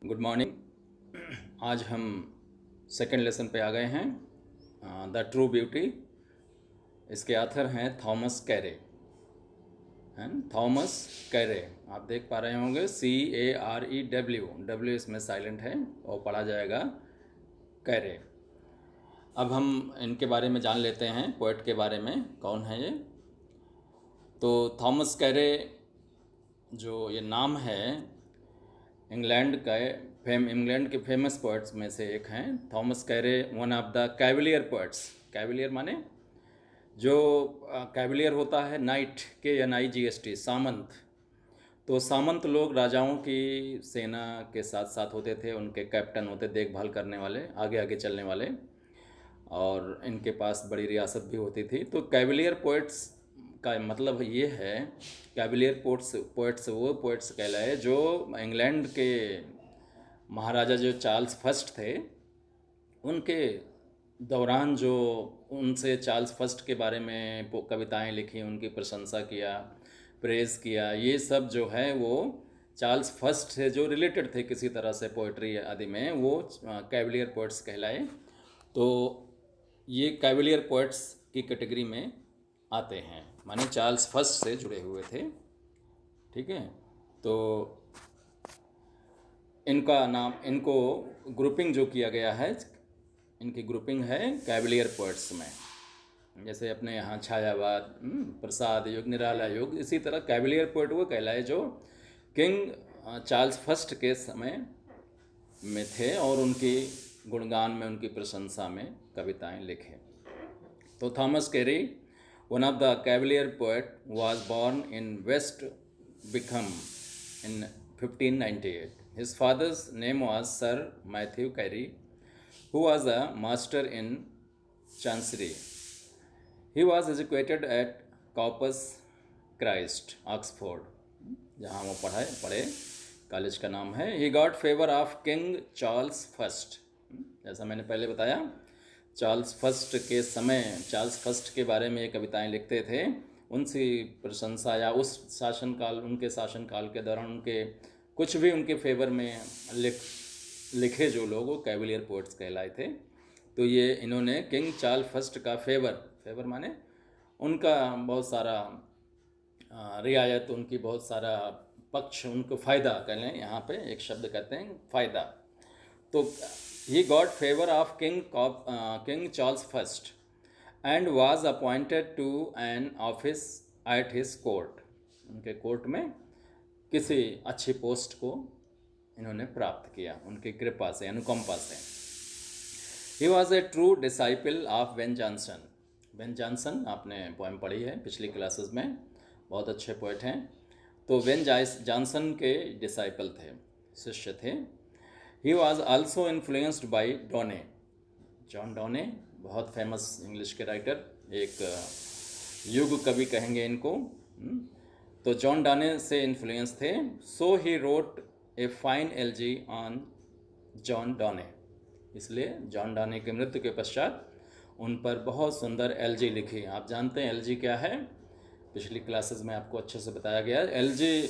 Good morning. आज हम second lesson पे आ गए हैं, द ट्रू ब्यूटी। इसके ऑथर हैं थॉमस कैरे, हैं थॉमस कैरे। आप देख पा रहे होंगे CAREW, डब्ल्यू इसमें साइलेंट है और पढ़ा जाएगा कैरे। अब हम इनके बारे में जान लेते हैं, पोएट के बारे में। कौन है ये? तो थॉमस कैरे जो ये नाम है, इंग्लैंड के फेमस पोएट्स में से एक हैं Thomas Carew, one of the cavalier poets. Cavalier माने जो कैवलियर होता है नाइट के NIGHT, सामंत। तो सामंत लोग राजाओं की सेना के साथ साथ होते थे, उनके कैप्टन होते, देखभाल करने वाले, आगे आगे चलने वाले, और इनके पास बड़ी रियासत भी होती थी। तो कैवलियर पोएट्स का मतलब ये है, कैवलियर पोएट्स वो पोएट्स कहलाए जो इंग्लैंड के महाराजा जो चार्ल्स फर्स्ट थे, उनके दौरान जो उनसे चार्ल्स फर्स्ट के बारे में कविताएं लिखी, उनकी प्रशंसा किया, प्रेज़ किया, ये सब जो है वो चार्ल्स फर्स्ट से जो रिलेटेड थे किसी तरह से पोइट्री आदि में, वो कैवलियर पोएट्स कहलाए। तो ये कैवलियर पोएट्स की कैटेगरी में आते हैं, माने चार्ल्स फर्स्ट से जुड़े हुए थे। ठीक है, तो इनका नाम, इनको ग्रुपिंग जो किया गया है, इनकी ग्रुपिंग है कैवलियर पोएट्स में। जैसे अपने यहाँ छायावाद, प्रसाद युग, निराला युग, इसी तरह कैवलियर पोएट वो कहलाए जो किंग चार्ल्स फर्स्ट के समय में थे और उनकी गुणगान में, उनकी प्रशंसा में कविताएं लिखे। तो Thomas carry, one of the Cavalier poet, was born in West Wickham in 1598. His father's name was Sir Matthew Carey, who was a master in Chancery. He was educated at Corpus Christ, Oxford, जहाँ वो पढ़े। College का नाम है। He got favor of King Charles First. जैसा मैंने पहले बताया, चार्ल्स फर्स्ट के समय, चार्ल्स फर्स्ट के बारे में ये कविताएं लिखते थे, उनसे प्रशंसा या उस शासनकाल, उनके शासनकाल के दौरान उनके कुछ भी उनके फेवर में लिखे जो लोग, वो कैवलियर पोएट्स कहलाए थे। तो ये इन्होंने किंग चार्ल्स फर्स्ट का फेवर माने उनका बहुत सारा रियायत, उनकी बहुत सारा पक्ष, उनको फ़ायदा कह लें, यहाँ पे एक शब्द कहते हैं फ़ायदा। तो he got favour of King Charles first and was appointed to an office at his court. उनके कोर्ट में किसी अच्छी पोस्ट को इन्होंने प्राप्त किया उनकी कृपा से, अनुकंपा से। He was a true disciple of Ben Jonson. Ben Jonson आपने पोएम पढ़ी है पिछली क्लासेस में, बहुत अच्छे पोएट हैं। तो बेन जॉनसन के डिसाइपल थे, शिष्य थे। He was also influenced by Donne, John Donne, बहुत फेमस इंग्लिश के राइटर, एक युग कवि कहेंगे इनको। तो जॉन डोने से इन्फ्लुएंस थे। So he wrote a fine elegy on John Donne, इसलिए जॉन डोने की मृत्यु के पश्चात उन पर बहुत सुंदर एलजी लिखी। आप जानते हैं एलजी क्या है, पिछली क्लासेस में आपको अच्छे से बताया गया। एलजी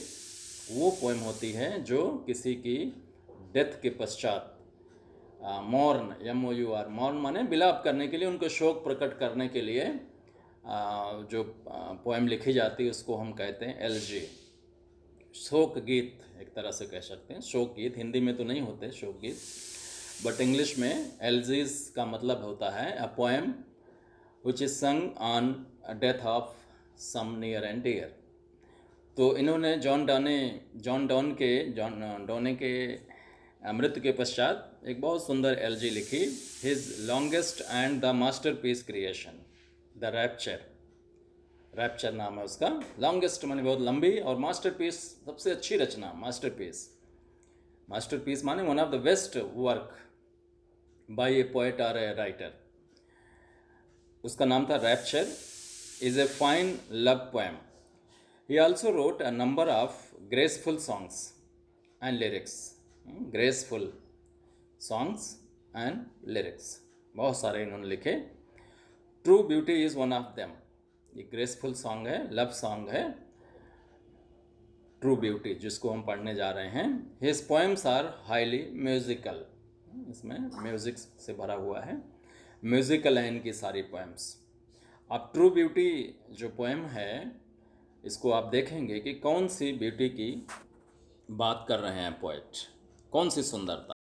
वो पोएम होती है जो किसी की डेथ के पश्चात मौर्न, MOUR, मौर्न माने विलाप करने के लिए, उनको शोक प्रकट करने के लिए जो पोएम लिखी जाती है उसको हम कहते हैं एलजी। शोक गीत एक तरह से कह सकते हैं, शोक गीत। हिंदी में तो नहीं होते शोक गीत, बट इंग्लिश में एलजीज का मतलब होता है a poem which is sung on death of some near and dear. तो इन्होंने जॉन डोने के मृत्यु के पश्चात एक बहुत सुंदर एलजी लिखी, his longest and the masterpiece creation, the rapture नाम है उसका। लॉन्गेस्ट माने बहुत लंबी, और मास्टरपीस सबसे अच्छी रचना, मास्टरपीस माने one of the best work by A poet और ए राइटर। उसका नाम था rapture, is a fine love poem. He also wrote a number of graceful songs and lyrics. Graceful songs and lyrics, बहुत सारे इन्होंने लिखे। True Beauty is one of them. ये graceful song है, लव सॉन्ग है। ट्रू ब्यूटी जिसको हम पढ़ने जा रहे हैं, his poems are highly musical, इसमें म्यूजिक से भरा हुआ है, म्यूजिकल है इनकी सारी पोएम्स। अब ट्रू ब्यूटी जो पोएम है इसको आप देखेंगे कि कौन सी ब्यूटी की बात कर रहे हैं पोएट, कौन सी सुंदरता।